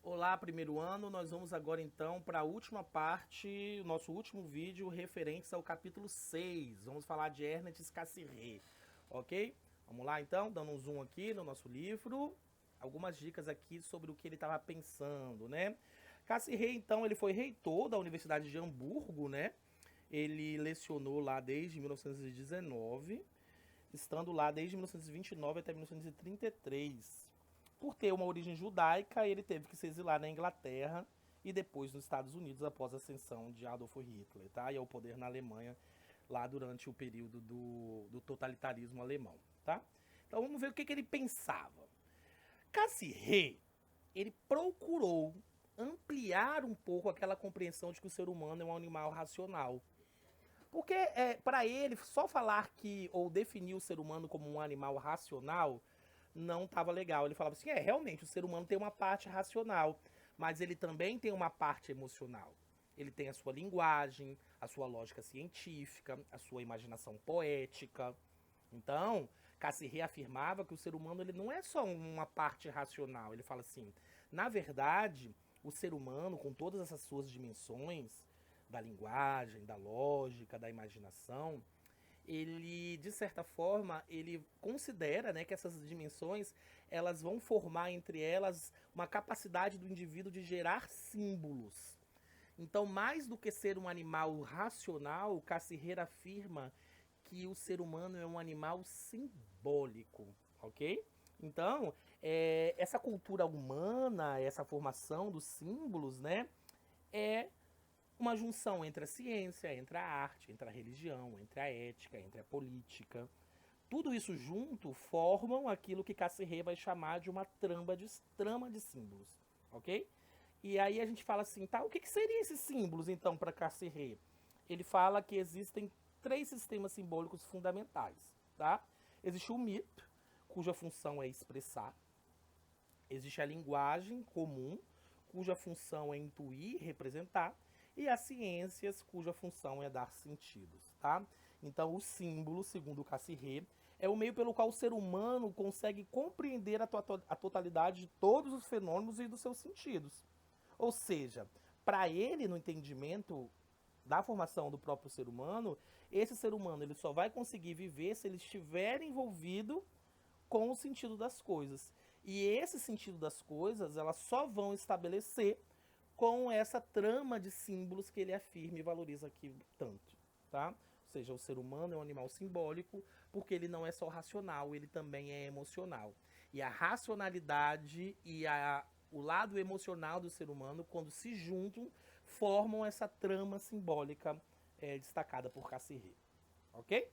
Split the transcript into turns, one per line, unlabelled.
Olá, primeiro ano. Nós vamos agora então para a última parte, o nosso último vídeo referente ao capítulo 6. Vamos falar de Ernest Cassirer, ok? Vamos lá então, dando um zoom aqui no nosso livro. Algumas dicas aqui sobre o que ele estava pensando, né? Cassirer, então, ele foi reitor da Universidade de Hamburgo, né? Ele lecionou lá desde 1919, estando lá desde 1929 até 1933. Por ter uma origem judaica, ele teve que se exilar na Inglaterra e depois nos Estados Unidos após a ascensão de Adolf Hitler, tá? E ao poder na Alemanha lá durante o período do totalitarismo alemão, tá? Então vamos ver o que ele pensava. Cassirer, ele procurou ampliar um pouco aquela compreensão de que o ser humano é um animal racional. Porque para ele, só falar que ou definir o ser humano como um animal racional não estava legal. Ele falava assim: realmente, o ser humano tem uma parte racional, mas ele também tem uma parte emocional. Ele tem a sua linguagem, a sua lógica científica, a sua imaginação poética. Então, Cassirer afirmava que o ser humano ele não é só uma parte racional. Ele fala assim: na verdade, o ser humano, com todas essas suas dimensões, da linguagem, da lógica, da imaginação, ele, de certa forma, ele considera, né, que essas dimensões elas vão formar entre elas uma capacidade do indivíduo de gerar símbolos. Então, mais do que ser um animal racional, Cassirer afirma que o ser humano é um animal simbólico, ok? Então, essa cultura humana, essa formação dos símbolos, né, é uma junção entre a ciência, entre a arte, entre a religião, entre a ética, entre a política. Tudo isso junto formam aquilo que Cassirer vai chamar de uma trama de símbolos, ok? E aí a gente fala assim, tá, o que seriam esses símbolos então para Cassirer? Ele fala que existem três sistemas simbólicos fundamentais, tá? Existe o mito, cuja função é expressar. Existe a linguagem comum, cuja função é intuir, representar, e as ciências, cuja função é dar sentidos, tá? Então, o símbolo, segundo Cassirer, é o meio pelo qual o ser humano consegue compreender a totalidade de todos os fenômenos e dos seus sentidos. Ou seja, para ele, no entendimento da formação do próprio ser humano, esse ser humano ele só vai conseguir viver se ele estiver envolvido com o sentido das coisas. E esse sentido das coisas, elas só vão estabelecer com essa trama de símbolos que ele afirma e valoriza aqui tanto, tá? Ou seja, o ser humano é um animal simbólico porque ele não é só racional, ele também é emocional. E a racionalidade e o lado emocional do ser humano, quando se juntam, formam essa trama simbólica destacada por Cassirer. Ok?